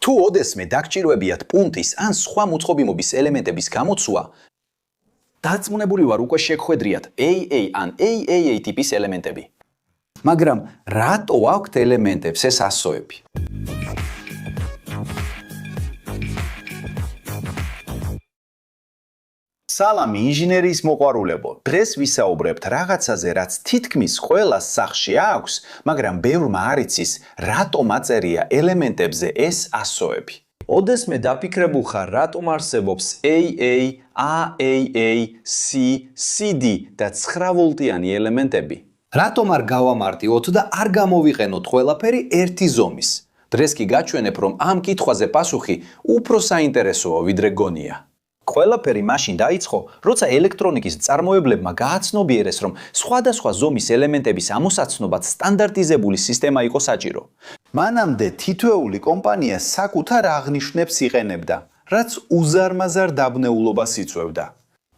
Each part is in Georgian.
თუ ოდესმე დაგჭირვებიათ პუნქტის ან სხვა მოწყობილობის ელემენტების გამოცვლა, დარწმუნებული ვარ უკვე შეგხვედრიათ AA ან AAA ტიპის ელემენტები. მაგრამ რატო აქვთ ელემენტებს ეს ასოები? სალამი ინჟინერიის მოყვარულებო, დღეს ვისაუბრებთ რაღაცაზე, რაც თითქმის ყველას სახლში აქვს, მაგრამ ბევრმა არ იცის, რატომ აწერია ელემენტებზე ეს ასოები. ოდესმე დაფიქრებულ ხარ, რატომ არსებობს AA, AAA, C, CD და 9 ვოლტიანი ელემენტები? რატომ არ გავამარტივოთ და არ გამოვიყენოთ ყველაფერი ერთი ზომის? დღეს კი გაჩვენებ, რომ ამ კითხვაზე პასუხი უფრო საინტერესოა, ვიდრე გონია. ყველაფერი მაშინ დაიწყო, როცა ელექტრონიკის მწარმოებლებმა გააცნობიერეს, რომ სხვადასხვა ზომის ელემენტების ამოსაცნობად სტანდარტიზებული სისტემა იყო საჭირო. მანამდე თითოეული კომპანია საკუთარ აღნიშვნებს იყენებდა, რაც უზარმაზარ დაბნეულობას იწვევდა.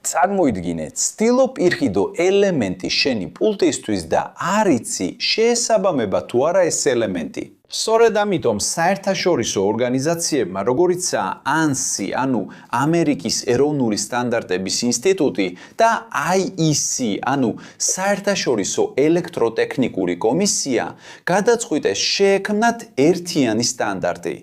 წარმოიდგინე, ცდილობ ირხიდო ელემენტი შენი პულტისთვის და არ იცი, შეესაბამება თუ არა ეს ელემენტი. სწორედ ამიტომ საერთაშორისო ორგანიზაციებმა, როგორიცაა ANSI, ანუ ამერიკის ეროვნული სტანდარტების ინსტიტუტი და IEC, ანუ საერთაშორისო ელექტროტექნიკური კომისია, გადაწყვიტეს შეექმნათ ერთიანი სტანდარტი.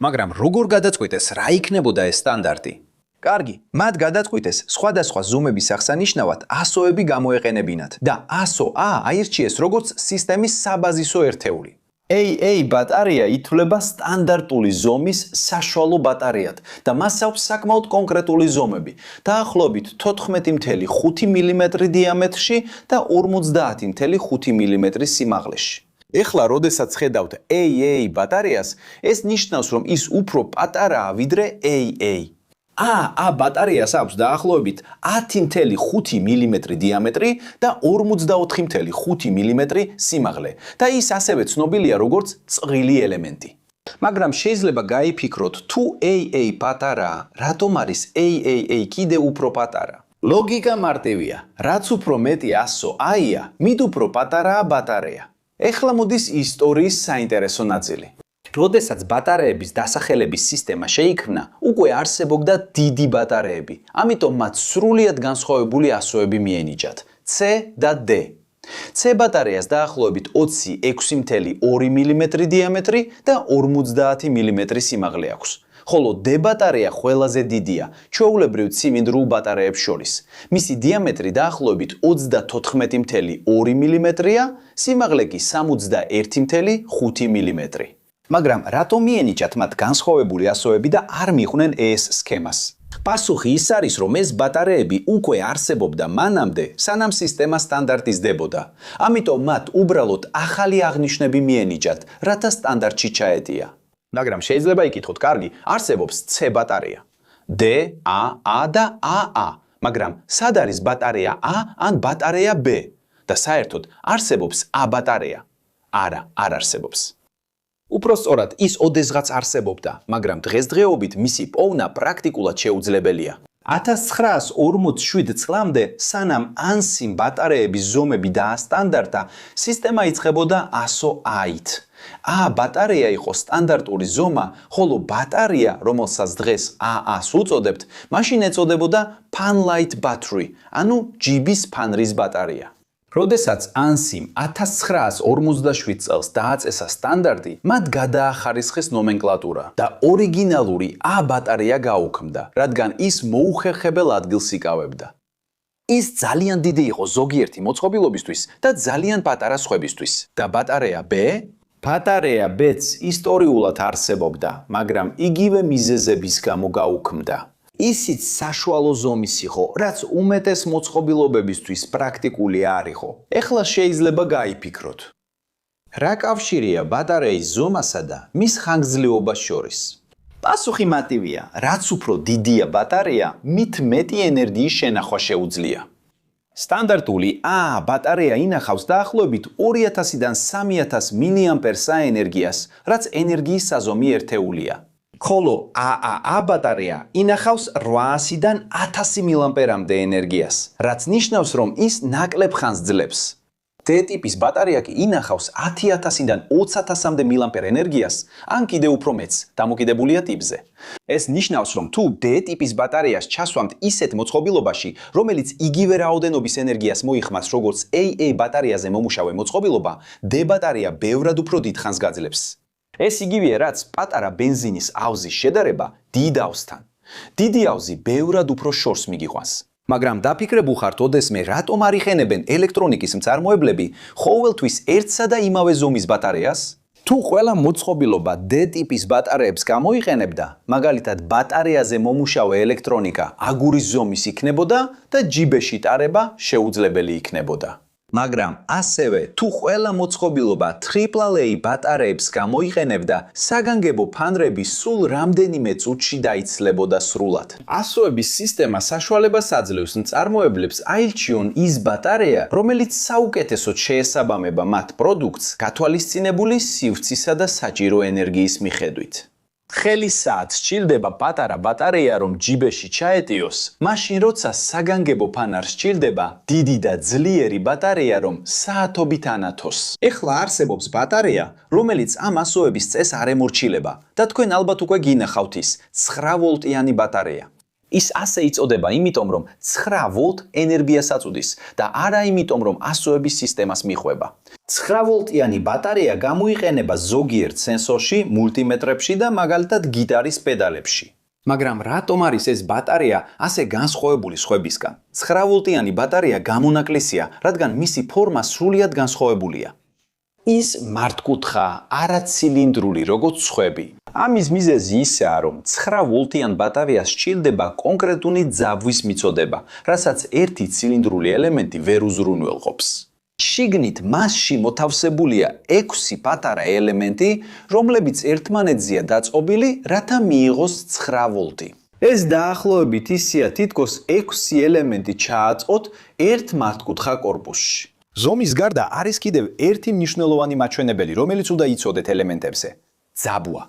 მაგრამ როგორ გადაწყვიტეს, რა იქნებოდა ეს სტანდარტი? კარგი, მათ გადაწყვიტეს სხვადასხვა ზომების აღსანიშნავად ასოები გამოეყენებინათ და ASO-A აირჩიეს როგორც სისტემის საბაზისო ერთეული. AA ბატარეა ითვლება სტანდარტული ზომის საშუალო ბატარეად და მას აქვს საკმაოდ კონკრეტული ზომები, დაახლოებით 14.5 მმ დიამეტრში და 50.5 მმ სიმაღლეში. ეხლა, როდესაც ხედავთ AA ბატარეას, ეს ნიშნავს, რომ ის უფრო პატარაა ვიდრე AA. AA ბატარეას აქვს დაახლოებით 10.5 მმ დიამეტრი და 44.5 მმ სიმაღლე და ის ასევე ცნობილია როგორც წვრილი ელემენტი. მაგრამ შეიძლება გაიფიქროთ, თუ AA პატარაა, რატომ არის AAA კიდევ უფრო პატარა? ლოგიკა მარტივია, რაც უფრო მეტი ASO-A-ია, მით უფრო პატარაა ბატარეა. ეხლა მოდის ისტორიის საინტერესო ნაწილი. როდესაც ბატარეების დასახელების სისტემა შეიქმნა, უკვე არსებობდა დიდი ბატარეები, ამიტომ მათ სრულიად განსხვავებული ასოები მიენიჭათ, C და D. C ბატარეას დაახლოებით 26.2 მმ დიამეტრი და 50 მმ სიმაღლე აქვს, ხოლო D ბატარეა ყველაზე დიდია, ჩვეულებრივ ცილინდრულ ბატარეებს შორის. მისი დიამეტრი დაახლოებით 34.2 მმ-ია, სიმაღლე კი 61.5 მმ. მაგრამ რატომ მიენიჭათ მათ განსხვავებული ასოები და არ მიყვნენ ეს სქემას? პასუხი ის არის, რომ ეს ბატარეები უკვე არსებობდა მანამდე, სანამ სისტემა სტანდარტიზდებოდა. ამიტომ მათ უბრალოდ ახალი აღნიშვნები მიენიჭათ, რათა სტანდარტში ჩაეტია. მაგრამ შეიძლება იკითხოთ, კარგი, არსებობს C ბატარეა, D, A და AA, მაგრამ სად არის ბატარეა A ან ბატარეა B? და საერთოდ არსებობს A ბატარეა? არა, არ არსებობს. უფრო სწორად, ის ოდესღაც არსებობდა, მაგრამ დღესდღეობით მისი პოვნა პრაქტიკულად შეუძლებელია. 1947 წლამდე, სანამ ANSI ბატარეების ზომები დაასტანდარტა, სისტემა იწყებოდა ASO-A-ით. A ბატარეა იყო სტანდარტული ზომა, ხოლო ბატარეა, რომელსაც დღეს AA-ს უწოდებთ, მაშინ ეწოდებოდა Panlight Battery, ანუ ჯიბის ფანრის ბატარეა. როდესაც ANSI-მ 1947 წელს დააწესა სტანდარტი, მათ გადაახარისხეს ნომენკლატურა და ორიგინალური A ბატარეა გაუქმდა, რადგან ის მოუხერხებელ ადგილს იკავებდა. ის ძალიან დიდი იყო ზოგიერთი მოწყობილობისთვის და ძალიან პატარა სხვებისთვის. და ბატარეა B? ბატარეა B-ც ისტორიულად არსებობდა, მაგრამ იგივე მიზეზების გამო გაუქმდა. ისიც საშუალო ზომის იყო, რაც უმეტეს მოწყობილობებისთვის პრაქტიკული არ იყო. ეხლა შეიძლება გაიფიქროთ. რა კავშირია ბატარეის ზომასა და მის ხანგრძლივობას შორის? პასუხი მარტივია, რაც უფრო დიდია ბატარეა, მით მეტი ენერგიის შენახვა შეუძლია. სტანდარტული A ბატარეა ინახავს დაახლოებით 2000-დან 3000 მAh ენერგიას, რაც ენერგიის საზომი ერთეულია. ხოლო AAA ბატარეა ინახავს 800-დან 1000 მAh-მდე ენერგიას, რაც ნიშნავს, რომ ის ნაკლებ ხანს ძლებს. D ტიპის ბატარეა კი ინახავს 10,000-დან 20,000-მდე მილამპერ ენერგიას, ან კიდევ უფრო მეც, დამოკიდებულია ტიპზე. ეს ნიშნავს, რომ თუ D ტიპის ბატარეას ჩასვამთ ისეთ მოწყობილობაში, რომელიც იგივე რაოდენობის ენერგიას მოიხმარს, როგორც AA ბატარეაზე მომუშავე მოწყობილობა, D ბატარეა ბევრად უფრო დიდ ხანს გაძლებს. ეს იგივეა, რაც პატარა ბენზინის ავზის შედარება დიდ ავზთან. დიდი ავზი ბევრად უფრო შორს მიგიყვანს. მაგრამ დაფიქრებულ ხართ ოდესმე, რატომ არ იხენებენ ელექტრონიკის მწარმოებლები ყოველთვის ერთსა და იმავე ზომის ბატარეას? თუ ყველა მოწყობილობა D ტიპის ბატარეებს გამოიყენებდა, მაგალითად ბატარეაზე მომუშავე ელექტრონიკა აგურის ზომის იქნებოდა და ჯიბეში ტარება შეუძლებელი იქნებოდა. მაგრამ ასევე თუ ყველა მოწყობილობა AAA ბატარეებს გამოიყენებდა, საგანგებო ფანრები სულ რამდენიმე წუთში დაიცლებოდა სრულად. ასოების სისტემა საშუალებას აძლევს მწარმოებლებს აირჩიონ ის ბატარეა, რომელიც საუკეთესოდ შეესაბამება მათ პროდუქტს გათვალისწინებული სივრცისა და საჭირო ენერგიის მიხედვით. ხელისაათ სჭირდება პატარა ბატარეა, რომ ჯიბეში ჩაეტიოს, მაშინ როცა საგანგებო ფანარ სჭირდება დიდი და ძლიერი ბატარეა, რომ საათობით ანათოს. ეხლა არსებობს ბატარეა, რომელიც ამ ასოების წეს არ ემორჩილება და თქვენ ალბათ უკვე გინახავთ ის 9 ვოლტიანი ბატარეა. ის ასე იწოდება იმიტომ, რომ 9 ვოლტ ენერგიას აწვდის და არა იმიტომ, რომ ასოების სისტემას მიხვება. 9 ვოლტიანი ბატარეა გამოიყენება ზოგიერთ სენსორში, მულტიმეტრებში და მაგალითად გიტარის პედალებში. მაგრამ რატომ არის ეს ბატარეა ასე განსხვავებული სხვებისგან? 9 ვოლტიანი ბატარეა გამონაკლისია, რადგან მისი ფორმა სრულიად განსხვავებულია. ის მართკუთხაა, არა ცილინდრული, როგორც სხვები. ამის მიზეზი ისაა, რომ 9 ვოლტიან ბატარეას სჭირდება კონკრეტული ძაბვის მიწოდება, რასაც ერთი ცილინდრული ელემენტი ვერ უზრუნველყოფს. შიგნით მასში მოთავსებულია 6 პატარა ელემენტი, რომლებიც ერთმანეთზეა დაწყობილი, რათა მიიღოს 9 ვოლტი. ეს დაახლოებით ისეა, თითქოს 6 ელემენტი ჩააწყოთ ერთ მართკუთხა კორპუსში. ზომის გარდა არის კიდევ ერთი მნიშვნელოვანი მაჩვენებელი, რომელიც უნდა იცოდეთ ელემენტებზე. ძაბვა.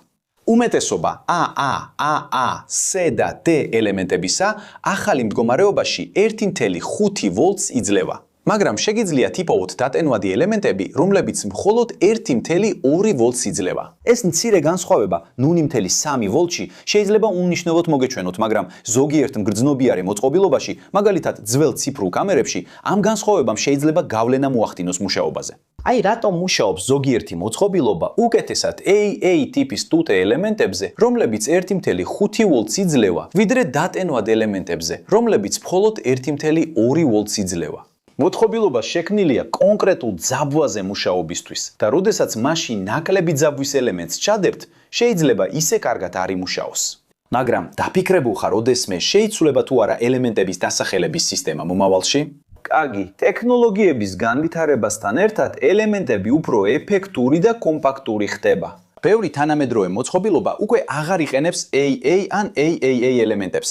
უმეტესობა AA, C და D ელემენტებისა ახალი მდგომარეობაში 1.5 ვოლტს იძლევა. მაგრამ შეგიძლიათ იპოვოთ დატენვადი ელემენტები, რომლებიც მხოლოდ 1.2 ვოლტს იძლევა. ეს მცირე განსხვავება 0.3 ვოლტში შეიძლება უნიშნელოდ მოგეჩვენოთ, მაგრამ ზოგიერთ მგრძნობიარე მოწყობილობაში, მაგალითად ძველ ციფრულ კამერებში, ამ განსხვავებამ შეიძლება გავლენა მოახდინოს მუშაობაზე. აი რატომ მუშაობს ზოგიერთი მოწყობილობა უკეთესად AA ტიპის ტუტე ელემენტებზე, რომლებიც 1.5 ვოლტს იძლევა, ვიდრე დატენვად ელემენტებზე, რომლებიც მხოლოდ 1.2 ვოლტს იძლევა. მოწყობილობა შექმნილია კონკრეტულ ძაბვაზე მუშაობისთვის და როდესაც მასში ნაკლები ძაბვის ელემენტს ჩადებთ, შეიძლება ისე კარგად არ იმუშაოს. მაგრამ დაფიქრებულ ხარ ოდესმე შეიცვლება თუ არა ელემენტების დასახელების სისტემა მომავალში? კარგი, ტექნოლოგიების განვითარებასთან ერთად ელემენტები უფრო ეფექტური და კომპაქტური ხდება. ბევრი თანამედროვე მოწყობილობა უკვე აღარ იყენებს AA ან AAA ელემენტებს.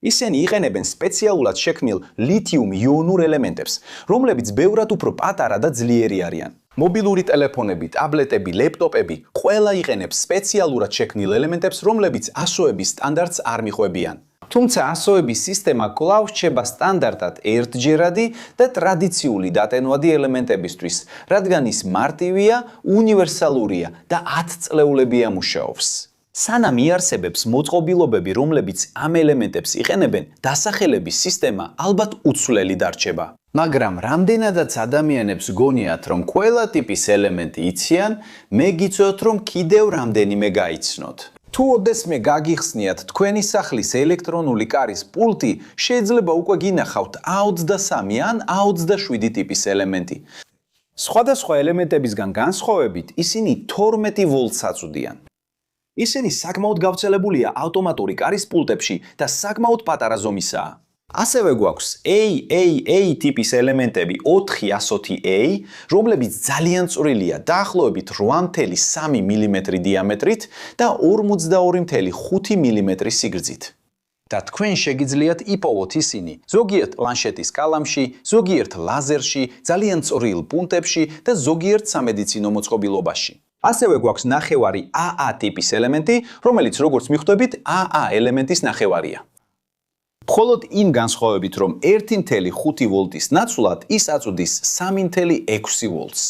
ისინი იყენებენ სპეციალურად შექმნილ ლითიუმ-იონურ ელემენტებს, რომლებიც ბევრად უფრო პატარა და ძლიერი არიან. მობილური ტელეფონები, ტაბლეტები, ლეპტოპები ყველა იყენებს სპეციალურად შექმნილ ელემენტებს, რომლებიც ასოების სტანდარტს არ მიხვებიან. თუმცა ასოების სისტემა კვლავ რჩება სტანდარტად ერთჯერადი და ტრადიციული დატენვადი ელემენტებისთვის, რადგან ის მარტივია, უნივერსალურია და 10 წლეულებია მუშაობს. სანამ იარსებებს მოწყობილობები, რომლებიც ამ ელემენტებს იყენებენ, დასახელების სისტემა ალბათ უცვლელი დარჩება. მაგრამ რამდენადაც ადამიანებს გონიათ, რომ ყველა ტიპის ელემენტი იციან, მე გიცოთ, რომ კიდევ რამდენიმე გაიცნოთ. თუ ოდესმე გაგიხსნიათ თქვენი სახლის ელექტრონული კარის პულტი, შეიძლება უკვე გინახავთ A23 ან A27 ტიპის ელემენტი. სხვადასხვა ელემენტებისგან განსხვავებით, ისინი 12 ვოლტს აწვდიან. ისინი საკმაოდ გავრცელებულია ავტომატური კარის პულტებში და საკმაოდ პატარა ზომისაა. ასევე გვაქვს AAA ტიპის ელემენტები 410A, რომლებიც ძალიან წვრილია, დაახლოებით 8.3 მმ დიამეტრით და 42.5 მმ სიგრძით. და თქვენ შეგიძლიათ იპოვოთ ისინი ზოგიერთ პლანშეტის კალამში, ზოგიერთ ლაზერში, ძალიან წვრილ პუნქტებში და ზოგიერთ სამედიცინო მოწყობილობაში. ასევე გვაქვს ნახევარი AA ტიპის ელემენტი, რომელიც როგორც მიხვდებით, AA ელემენტის ნახევარია. მხოლოდ იმ განსხვავებით, რომ 1.5 ვოლტის ნაცვლად ის აწვდის 3.6 ვოლტს.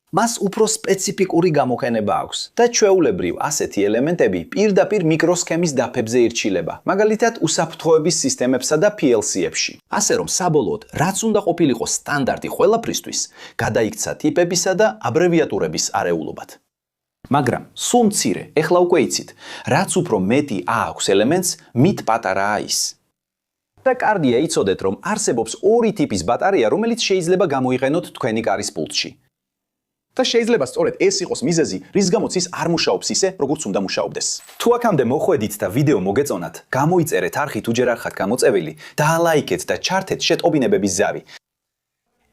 მას უფრო სპეციფიკური გამოყენება აქვს და ჩვეულებრივ ასეთი ელემენტები პირდაპირ მიკროსქემის დაფებზე ირჩილება, მაგალითად უსაფრთხოების სისტემებსა და PLC-ებში. ასე რომ საბოლოოდ, რაც უნდა ყოფილიყო სტანდარტი ყველაფრისთვის, გადაიქცა ტიპებისა და აბრევიატურების არეულობად. მაგრამ სულ მცირე, ეხლა უკვე იცით, რაც უფრო მეტი აქვს ელემენტს, მით პატარაა ის. და კარგია იცოდეთ, რომ არსებობს ორი ტიპის ბატარეა, რომელიც შეიძლება გამოიყენოთ თქვენი კარის პულტში. და შეიძლება სწორედ ეს იყოს მიზეზი, რის გამოც ის არ მუშაობს ისე, როგორც უნდა მუშაობდეს. თუ აქამდე მოხვედით და ვიდეო მოგეწონათ, გამოიწერეთ არხით თუ ჯერ არ ხართ გამოწევილი, დაალაიქეთ და ჩართეთ შეტყობინებების ზავი.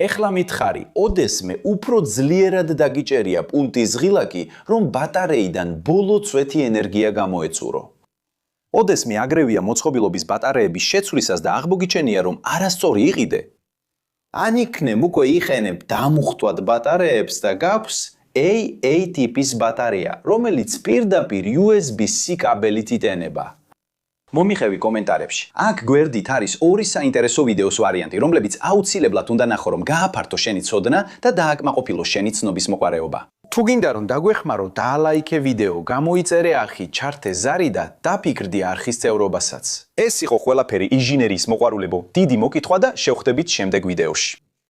ეხლა მითხარი, ოდესმე უფრო ძლიერად დაგიჭერია პუნქტის ღილაკი, რომ ბატარეიდან ბოლო წვეთი ენერგია გამოეწურო. ოდესმე აგრევია მოწყობილობის ბატარეების შეცვლისას და აღმოგიჩენია, რომ არასწორი იყიდე. ან იქნებ უკვე იყენებ დამუხტვად ბატარეებს და გაქვს AA ტიპის ბატარეა, რომელიც პირდაპირ USB-C კაბელით იტენება. მომიხევი კომენტარებში. აქ გვერდით არის ორი საინტერესო ვიდეოს ვარიანტი, რომლებიც აუცილებლად უნდა ნახო, რომ გააფართო შენი ცოდნა და დააკმაყოფილო შენი ცნობის მოყარეობა. თუ გინდა რომ დაგვეხმარო, დაალაიქე ვიდეო, გამოიწერე არხი, ჩართე ზარი და დაფიქრდი არხის წევრობასაც. ეს იყო ყველაფერი ინჟინერიის მოყვარულებო. დიდი მოკითხვა და შევხვდებით შემდეგ ვიდეოში.